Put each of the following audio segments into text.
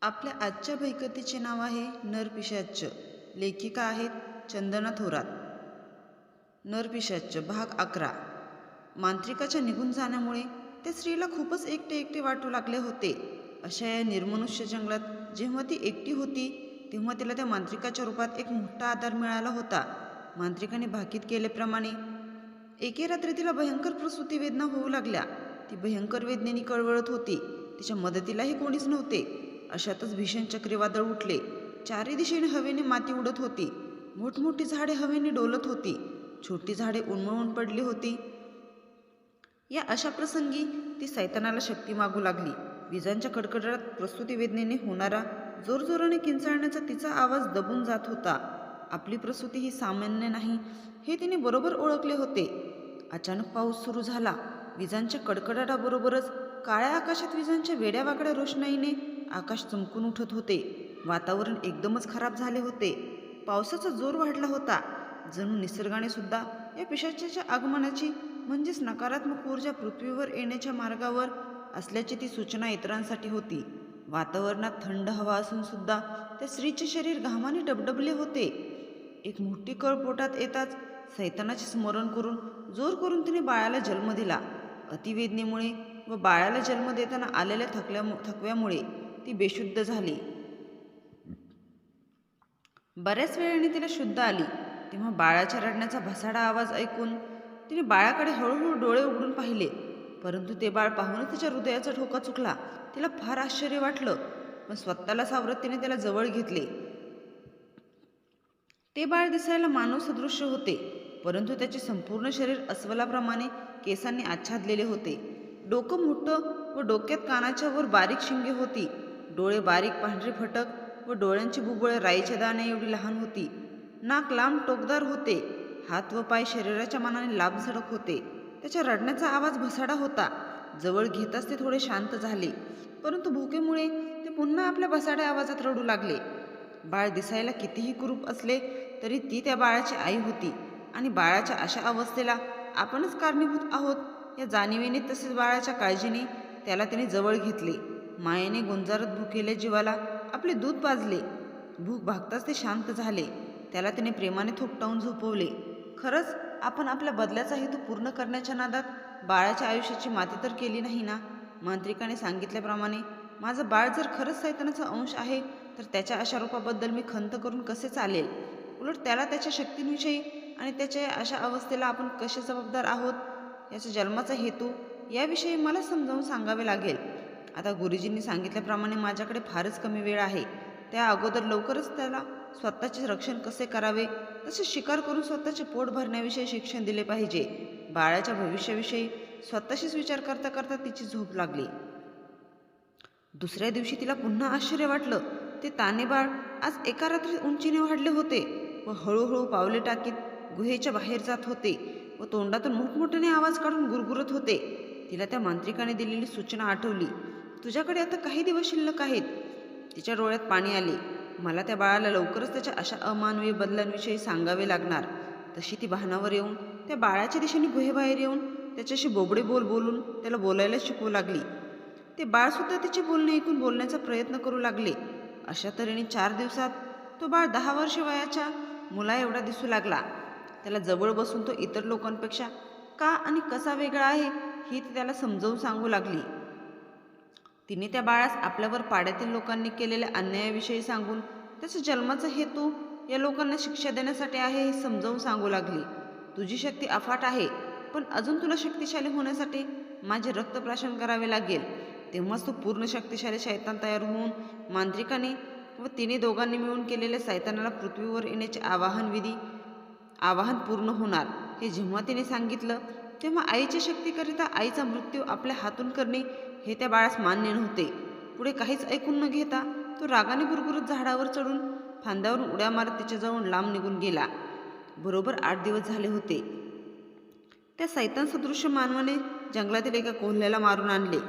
आपल्या आजच्या भयकथेचे नाव आहे नरपिशाच. लेखिका आहेत चंदना थोरात. नरपिशाच भाग 11. मांत्रिकाच्या निघून जाण्यामुळे त्या स्त्रीला खूपच एकटे एकटे वाटू लागले होते. अशा या निर्मनुष्य जंगलात जेव्हा ती एकटी होती तेव्हा तिला त्या मांत्रिकाच्या रूपात एक मोठा आधार मिळाला होता. मांत्रिकाने भाकीत केल्याप्रमाणे एके रात्री तिला भयंकर प्रसूती वेदना होऊ लागल्या. ती भयंकर वेदनेने कळवळत होती. तिच्या मदतीलाही कोणीच नव्हते. अशातच भीषण चक्रीवादळ उठले. चारी दिशेने हवेने माती उडत होती. मोठमोठी झाडे हवेने डोलत होती. छोटी झाडे उन्मळून पडली होती. या अशा प्रसंगी ती सैतानाला शक्ती मागू लागली. विजांच्या कडकडाटात प्रसूती वेदनेने होणारा जोरजोराने किंचाळण्याचा तिचा आवाज दबून जात होता. आपली प्रसूती ही सामान्य नाही हे तिने बरोबर ओळखले होते. अचानक पाऊस सुरू झाला. विजांच्या कडकडाटाबरोबरच काळ्या आकाशात विजांच्या वेड्यावाकड्या रोषणाईने आकाश चमकून उठत होते. वातावरण एकदमच खराब झाले होते. पावसाचा जोर वाढला होता. जणू निसर्गाने सुद्धा या पिशाचाच्या आगमनाची म्हणजेच नकारात्मक ऊर्जा पृथ्वीवर येण्याच्या मार्गावर असल्याची ती सूचना इतरांसाठी होती. वातावरणात थंड हवा असून सुद्धा त्या स्त्रीचे शरीर घामाने डबडबले होते. एक मोठी कळ पोटात येताच सैतानाचे स्मरण करून जोर करून तिने बाळाला जन्म दिला. अतिवेदनेमुळे व बाळाला जन्म देताना आलेल्या थकव्यामुळे ती बेशुद्ध झाली. बऱ्याच वेळाने तिला शुद्ध आली. तेव्हा बाळाच्या रडण्याचा भसाडा आवाज ऐकून तिने बाळाकडे हळूहळू डोळे उघडून पाहिले. परंतु ते बाळ पाहूनच तिच्या हृदयाचा ठोका चुकला. तिला फार आश्चर्य वाटलं, पण स्वतःला सावरत तिने त्याला जवळ घेतले. ते बाळ दिसायला मानव सदृश्य होते, परंतु त्याचे संपूर्ण शरीर अस्वलाप्रमाणे केसांनी आच्छादलेले होते. डोकं मोठं व डोक्यात कानाच्या वर बारीक शिंगे होती. डोळे बारीक पांढरे फटक व डोळ्यांची बुबुळे राईच्या दाण्या एवढी लहान होती. नाक लांब टोकदार होते. हात व पाय शरीराच्या मानाने लांबसडक होते. त्याच्या रडण्याचा आवाज भसाडा होता. जवळ घेताच ते थोडे शांत झाले, परंतु भुकेमुळे ते पुन्हा आपल्या भसाड्या आवाजात रडू लागले. बाळ दिसायला कितीही कुरूप असले तरी ती त्या बाळाची आई होती आणि बाळाच्या अशा अवस्थेला आपणच कारणीभूत आहोत या जाणीवेने तसेच बाळाच्या काळजीने त्याला तिने जवळ घेतले. मायेने गुंजारत भुकेल्या जीवाला आपले दूध पाजले. भूक भागताच ते शांत झाले. त्याला तिने प्रेमाने थोपटावून झोपवले. खरंच आपण आपल्या बदल्याचा हेतू पूर्ण करण्याच्या नादात बाळाच्या आयुष्याची माती तर केली नाही ना. मांत्रिकाने सांगितल्याप्रमाणे माझं बाळ जर खरंच सैतानाचा अंश आहे तर त्याच्या अशा रूपाबद्दल मी खंत करून कसे चालेल. उलट त्याला त्याच्या शक्तींविषयी आणि त्याच्या अशा अवस्थेला आपण कसे जबाबदार आहोत याचा जन्माचा हेतू याविषयी मला समजावून सांगावे लागेल. आता गुरुजींनी सांगितल्याप्रमाणे माझ्याकडे फारच कमी वेळ आहे. त्या अगोदर लवकरच त्याला स्वतःचे रक्षण कसे करावे तसे शिकार करून स्वतःचे पोट भरण्याविषयी शिक्षण दिले पाहिजे. बाळाच्या भविष्याविषयी स्वतःशीच विचार करता करता तिची झोप लागली. दुसऱ्या दिवशी तिला पुन्हा आश्चर्य वाटलं. ते ताने बाळ आज एका रात्रीत उंचीने वाढले होते व हळूहळू पावले टाकीत गुहेच्या बाहेर जात होते व तोंडातून मोठमोठ्याने आवाज काढून गुरगुरत होते. तिला त्या मांत्रिकाने दिलेली सूचना आठवली. तुझ्याकडे आता काही दिवस शिल्लक आहेत. तिच्या डोळ्यात पाणी आले. मला त्या बाळाला लवकरच त्याच्या अशा अमानवीय बदलांविषयी सांगावे लागणार. तशी ती भानावर येऊन त्या बाळाच्या दिशेने गुहेबाहेर येऊन त्याच्याशी बोबडे बोलून त्याला बोलायला शिकवू लागली. ते बाळसुद्धा तिचे बोलणे ऐकून बोलण्याचा प्रयत्न करू लागले. अशा तऱ्हेने 4 दिवसात तो बाळ 10 वर्ष वयाच्या मुला एवढा दिसू लागला. त्याला जवळ बसून तो इतर लोकांपेक्षा का आणि कसा वेगळा आहे ही ती त्याला समजावून सांगू लागली. तिने त्या बाळास आपल्यावर पाड्यातील लोकांनी केलेल्या अन्यायाविषयी सांगून त्याचा जन्माचा हेतू या लोकांना शिक्षा देण्यासाठी आहे हे समजावून सांगू लागली. तुझी शक्ती अफाट आहे, पण अजून तुला शक्तिशाली होण्यासाठी माझे रक्तप्राशन करावे लागेल. तेव्हाच तू पूर्ण शक्तिशाली शैतान तयार होऊन मांत्रिकाने व तिने दोघांनी मिळून केलेल्या सैतानाला पृथ्वीवर येण्याचे आवाहन पूर्ण होणार. हे जेव्हा तिने सांगितलं तेव्हा आईच्या शक्तीकरिता आईचा मृत्यू आपल्या हातून करणे हे त्या बाळास मान्य नव्हते. पुढे काहीच ऐकून न घेता तो रागाने गुरगुरत झाडावर चढून फांद्यावरून उड्या मारत तिच्याजवळून लांब निघून गेला. बरोबर 8 दिवस झाले होते. त्या सैतान सदृश्य मानवाने जंगलातील एका कोल्ह्याला मारून आणले.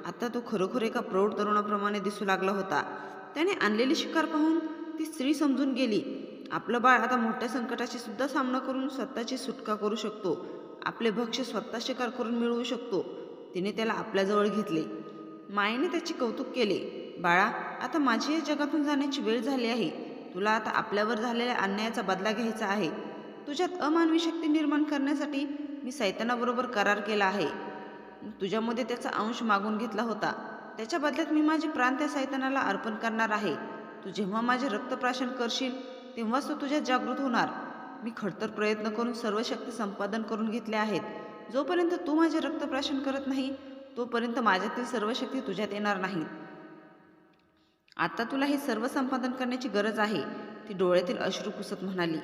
आता तो खरोखर एका प्रौढ तरुणाप्रमाणे दिसू लागला होता. त्याने आणलेली शिकार पाहून ती स्त्री समजून गेली. आपलं बाळ आता मोठ्या संकटाशी सुद्धा सामना करून स्वतःची सुटका करू शकतो. आपले भक्ष्य स्वतः शिकार करून मिळवू शकतो. तिने त्याला आपल्याजवळ घेतले. मायेने त्याचे कौतुक केले. बाळा, आता माझी या जगातून जाण्याची वेळ झाली आहे. तुला आता आपल्यावर झालेल्या अन्यायाचा बदला घ्यायचा आहे. तुझ्यात अमानवी शक्ती निर्माण करण्यासाठी मी सैतानाबरोबर करार केला आहे. तुझ्यामध्ये त्याचा अंश मागून घेतला होता. त्याच्या बदल्यात मी माझे प्राण त्या सैतानाला अर्पण करणार आहे. तू जेव्हा माझे रक्तप्राशन करशील तेव्हाच तो तुझ्यात जागृत होणार. मी खडतर प्रयत्न करून सर्व शक्ती संपादन करून घेतल्या आहेत. जोपर्यंत तू माझे रक्तप्राशन करत नाही तोपर्यंत माझ्यातील सर्व शक्ती तुझ्यात येणार नाहीत. आता तुला हे सर्व संपादन करण्याची गरज आहे, ती डोळ्यातील अश्रू पुसत म्हणाली.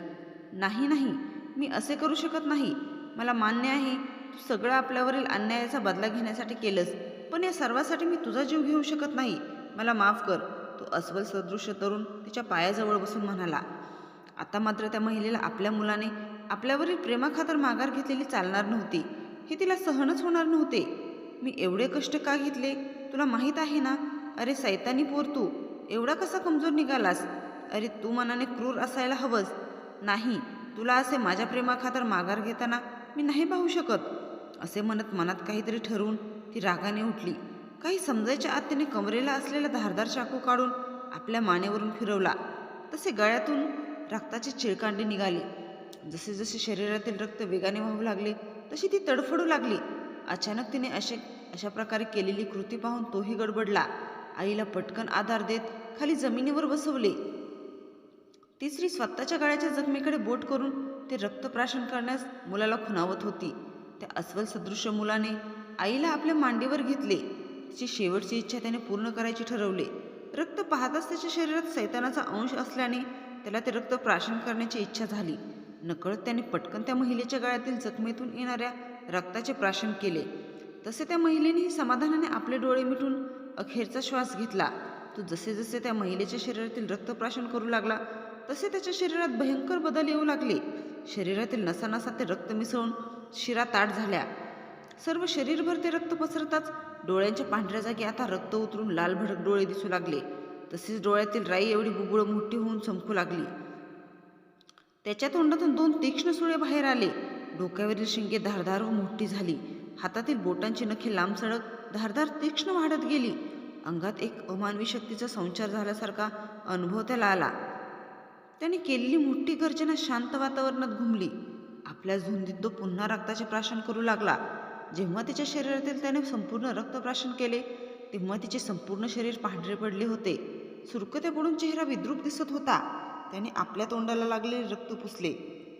नाही नाही, मी असे करू शकत नाही. मला मान्य आहे तू सगळं आपल्यावरील अन्यायाचा बदला घेण्यासाठी केलंस, पण या सर्वासाठी मी तुझा जीव घेऊ शकत नाही. मला माफ कर. तो अस्वल सदृश्य तरुण तिच्या पायाजवळ बसून म्हणाला. आता मात्र त्या महिलेला आपल्या मुलाने आपल्यावरील प्रेमाखातर माघार घेतलेली चालणार नव्हती. हे तिला सहनच होणार नव्हते. मी एवढे कष्ट का घेतले तुला माहीत आहे ना? अरे सैतानी पोर, तू एवढा कसा कमजोर निघालास? अरे तू मनाने क्रूर असायला हवंस. नाही, तुला असे माझ्या प्रेमाखातर माघार घेताना मी नाही पाहू शकत. असे म्हणत मनात काहीतरी ठरवून ती रागाने उठली. काही समजायच्या आत तिने कमरेला असलेला धारदार चाकू काढून आपल्या मानेवरून फिरवला. तसे गळ्यातून रक्ताची चिळकांडी निघाली. जसे जसे शरीरातील रक्त वेगाने वाहू लागले तशी ती तडफडू लागली. अचानक तिने अशा प्रकारे केलेली कृती पाहून तोही गडबडला. आईला पटकन आधार देत खाली जमिनीवर बसवले. ती स्त्री स्वतःच्या गळ्याच्या जखमेकडे बोट करून ते रक्तप्राशन करण्यास मुलाला खुणावत होती. त्या अस्वल सदृश्य मुलाने आईला आपल्या मांडीवर घेतले. तिची शेवटची इच्छा त्याने पूर्ण करायची ठरवले. रक्त पाहताच त्याच्या शरीरात सैतानाचा अंश असल्याने त्याला ते रक्त प्राशन करण्याची इच्छा झाली. नकळत त्याने पटकन त्या महिलेच्या गळ्यातील जखमेतून येणाऱ्या रक्ताचे प्राशन केले. तसे त्या महिलेनेही समाधानाने आपले डोळे मिटून अखेरचा श्वास घेतला. तो जसे जसे त्या महिलेच्या शरीरातील रक्तप्राशन करू लागला तसे त्याच्या शरीरात भयंकर बदल येऊ लागले. शरीरातील नसानसा ते रक्त मिसळून शिरा ताट झाल्या. सर्व शरीरभर ते रक्त पसरताच डोळ्यांच्या पांढऱ्या जागी आता रक्त उतरून लाल भडक डोळे दिसू लागले. तसेच डोळ्यातील राई एवढी बुबुळं मोठी होऊन चमकू लागली. त्याच्या तोंडातून 2 तीक्ष्ण सुळे बाहेर आले. डोक्यावरील शिंगे धारदार व मोठी झाली. हातातील बोटांची नखे लांब सडक धारदार तीक्ष्ण वाढत गेली. अंगात एक अमानवी शक्तीचा संचार झाल्यासारखा अनुभव त्याला आला. त्याने केलेली मोठी गर्जना शांत वातावरणात घुमली. आपल्या झुंजीत तो पुन्हा रक्ताचे प्राशन करू लागला. जेव्हा तिच्या शरीरातील त्याने संपूर्ण रक्तप्राशन केले तेव्हा तिचे संपूर्ण शरीर पांढरे पडले होते. सुरकुत्या पडून चेहरा विद्रूप दिसत होता. त्याने आपल्या तोंडाला लागलेले रक्त पुसले.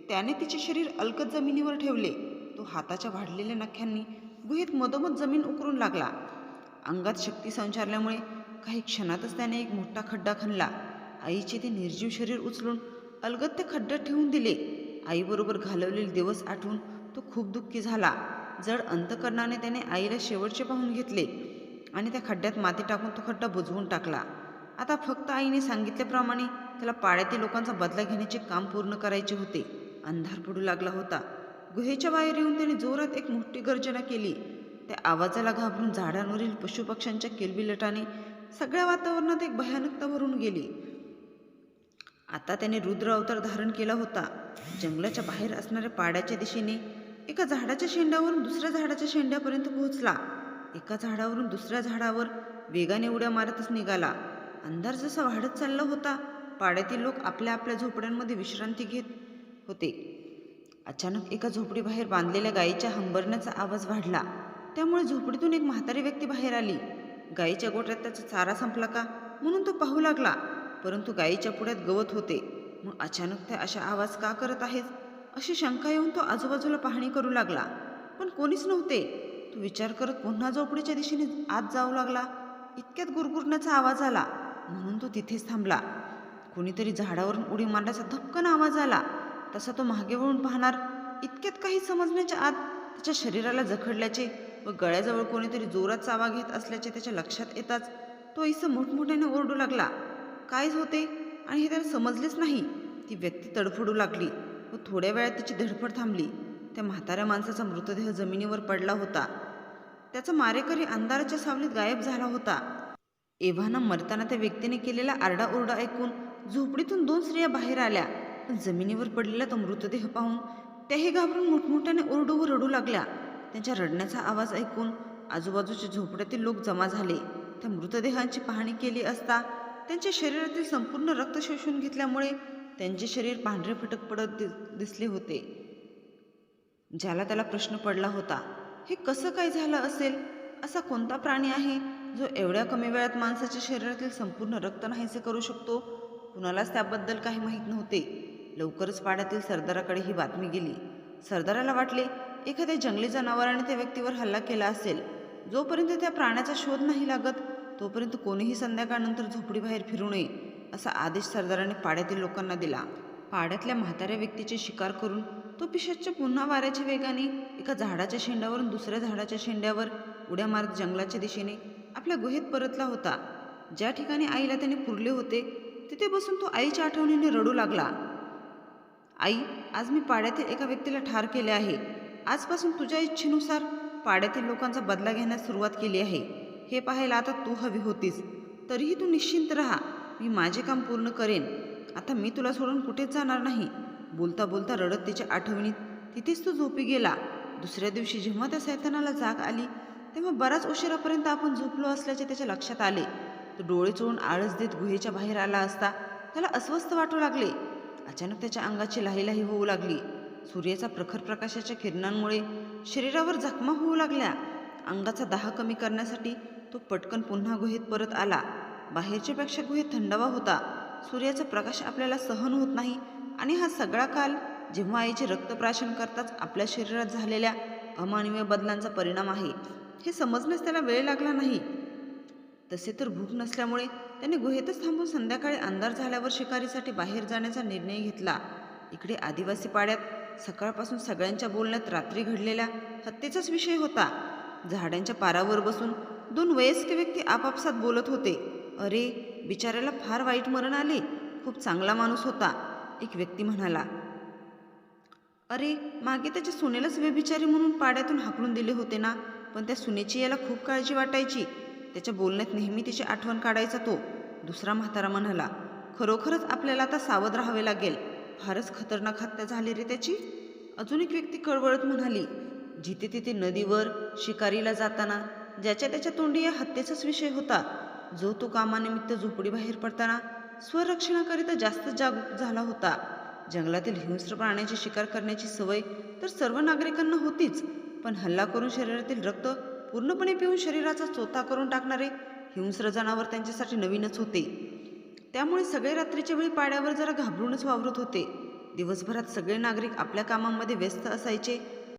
त्याने तिचे शरीर अलगद जमिनीवर ठेवले. तो हाताच्या वाढलेल्या नख्यांनी गुहेत मधोमध जमीन उकरून लागला. अंगात शक्ती संचारल्यामुळे काही क्षणातच त्याने एक मोठा खड्डा खणला. आईचे ते निर्जीव शरीर उचलून अलगद त्या खड्ड्यात ठेवून दिले. आईबरोबर घालवलेले दिवस आठवून तो खूप दुःखी झाला. जड अंतकरणाने त्याने आईला शेवटचे पाहून घेतले आणि त्या खड्ड्यात माती टाकून तो खड्डा बुजवून टाकला. आता फक्त आईने सांगितल्याप्रमाणे त्याला पाड्यातील लोकांचा बदला घेण्याचे काम पूर्ण करायचे होते. अंधार पडू लागला होता. गुहेच्या बाहेर येऊन त्याने जोरात एक मोठी गर्जना केली. त्या आवाजाला घाबरून झाडांवरील पशुपक्ष्यांच्या किलबिलाटाने सगळ्या वातावरणात एक भयानकता भरून गेली. आता त्याने रुद्र अवतार धारण केला होता. जंगलाच्या बाहेर असणाऱ्या पाड्याच्या दिशेने एका झाडाच्या शेंड्यावरून दुसऱ्या झाडाच्या शेंड्यापर्यंत पोहोचला. एका झाडावरून दुसऱ्या झाडावर वेगाने उड्या मारतच निघाला. अंधार जसा वाढत चालला होता पाड्यातील लोक आपल्या आपल्या झोपड्यांमध्ये विश्रांती घेत होते. अचानक एका झोपडीबाहेर बांधलेल्या गायीच्या हंबरण्याचा आवाज वाढला. त्यामुळे झोपडीतून एक म्हातारी व्यक्ती बाहेर आली. गायीच्या गोठ्यात त्याचा चारा संपला का म्हणून तो पाहू लागला, परंतु गायीच्या पुढ्यात गवत होते. मग अचानक त्या अशा आवाज का करत आहेत अशी शंका येऊन तो आजूबाजूला पाहणी करू लागला, पण कोणीच नव्हते. तो विचार करत पुन्हा झोपडीच्या दिशेने आत जाऊ लागला. इतक्यात गुरगुरण्याचा आवाज आला म्हणून तो तिथेच थांबला. कोणीतरी झाडावरून उडी मारण्याचा धपकन आवाज आला. तसा तो मागे वळून पाहणार इतक्यात काही समजण्याच्या आत त्याच्या शरीराला जखडल्याचे व गळ्याजवळ कोणीतरी जोरात चावा घेत असल्याचे त्याच्या लक्षात येताच तो इसं मोठमोठ्याने ओरडू लागला. काय होते आणि हे त्याला समजलेच नाही. ती व्यक्ती तडफडू लागली व थोड्या वेळात तिची धडपड थांबली. त्या म्हाताऱ्या माणसाचा मृतदेह जमिनीवर पडला होता. त्याचा मारेकरी अंधाराच्या सावलीत गायब झाला होता. एव्हाना मरताना त्या व्यक्तीने केलेला आरडाओरडा ऐकून झोपडीतून 2 स्त्रिया बाहेर आल्या, पण जमिनीवर पडलेला तो मृतदेह पाहून त्याही घाबरून मोठमोठ्याने ओरडू व रडू लागल्या. त्यांच्या रडण्याचा आवाज ऐकून आजूबाजूच्या झोपड्यातील लोक जमा झाले. त्या मृतदेहांची पाहणी केली असता त्यांच्या शरीरातील संपूर्ण रक्त शोषून घेतल्यामुळे त्यांचे शरीर पांढरे फटक पडत दिसले होते. ज्याला त्याला प्रश्न पडला होता, हे कसं काय झालं असेल? असा कोणता प्राणी आहे जो एवढ्या कमी वेळात माणसाच्या शरीरातील संपूर्ण रक्त नाहीसे करू शकतो? कुणालाच त्याबद्दल काही माहीत नव्हते. लवकरच पाड्यातील सरदाराकडे ही बातमी गेली. सरदाराला वाटले एखाद्या जंगली जनावराने त्या व्यक्तीवर हल्ला केला असेल. जोपर्यंत त्या प्राण्याचा शोध नाही लागत तोपर्यंत कोणीही संध्याकाळनंतर झोपडीबाहेर फिरू नये असा आदेश सरदाराने पाड्यातील लोकांना दिला. पाड्यातल्या म्हाताऱ्या व्यक्तीची शिकार करून तो पिशाच्च पुन्हा वाऱ्याच्या वेगाने एका झाडाच्या शेंड्यावरून दुसऱ्या झाडाच्या शेंड्यावर उड्या मारत जंगलाच्या दिशेने आपल्या गुहेत परतला होता. ज्या ठिकाणी आईला त्याने पुरले होते तिथे बसून तो आईच्या आठवणीने रडू लागला. आई, आज मी पाड्यातील एका व्यक्तीला ठार केले आहे. आजपासून तुझ्या इच्छेनुसार पाड्यातील लोकांचा बदला घेण्यास सुरुवात केली आहे. हे पाहायला आता तू हवी होतीस. तरीही तू निश्चिंत राहा, मी माझे काम पूर्ण करेन. आता मी तुला सोडून कुठेच जाणार नाही. बोलता बोलता रडत तिच्या आठवणीत तिथेच तो झोपी गेला. दुसऱ्या दिवशी जेव्हा त्या सैतानाला जाग आली तेव्हा बराच उशिरापर्यंत आपण झोपलो असल्याचे त्याच्या लक्षात आले. तो डोळे चोळून आळस देत गुहेच्या बाहेर आला असता त्याला अस्वस्थ वाटू लागले. अचानक त्याच्या अंगाची लाहीलाही होऊ लागली. सूर्याच्या प्रखर प्रकाशाच्या किरणांमुळे शरीरावर जखमा होऊ लागल्या. अंगाचा दाह कमी करण्यासाठी तो पटकन पुन्हा गुहेत परत आला. बाहेरच्यापेक्षा गुहेत थंडावा होता. सूर्याचा प्रकाश आपल्याला सहन होत नाही आणि हा सगळा काल जेव्हा आईचे रक्तप्राशन करताच आपल्या शरीरात झालेल्या अमानवीय बदलांचा परिणाम आहे हे समजण्यास त्याला वेळ लागला नाही. तसे तर भूक नसल्यामुळे त्याने गुहेतच थांबून संध्याकाळी अंधार झाल्यावर शिकारीसाठी बाहेर जाण्याचा निर्णय घेतला. इकडे आदिवासी पाड्यात सकाळपासून सगळ्यांच्या बोलण्यात रात्री घडलेल्या हत्येचाच विषय होता. झाडांच्या पारावर बसून दोन वयस्क व्यक्ती आपापसात बोलत होते. अरे, बिचाऱ्याला फार वाईट मरण आले. खूप चांगला माणूस होता, एक व्यक्ती म्हणाला. अरे, मागे त्याच्या सुनेलाच व्यभिचारी म्हणून पाड्यातून हाकलून दिले होते ना, पण त्या सुनेची याला खूप काळजी वाटायची. त्याच्या बोलण्यात नेहमी तिची आठवण काढायचा तो, दुसरा म्हातारा म्हणाला. खरोखरच आपल्याला आता सावध राहावे लागेल. फारच खतरनाक हत्या झाली रे त्याची, अजून एक व्यक्ती कळवळत म्हणाली. जिथे तिथे नदीवर शिकारीला जाताना ज्याच्या त्याच्या तोंडी या हत्येचाच विषय होता. जो तो कामानिमित्त झोपडी बाहेर पडताना स्वरक्षणाकरिता जास्त जागरूक झाला होता. जंगलातील हिंस्र प्राण्याची शिकार करण्याची सवय तर सर्व नागरिकांना होतीच, पण हल्ला करून शरीरातील रक्त पूर्णपणे पिऊन शरीराचा चोथा करून टाकणारे हिंस्र जनावर त्यांच्यासाठी नवीनच होते. त्यामुळे सगळे रात्रीच्या वेळी पाड्यावर जरा घाबरूनच वावरत होते. दिवसभरात सगळे नागरिक आपल्या कामांमध्ये व्यस्त असायचे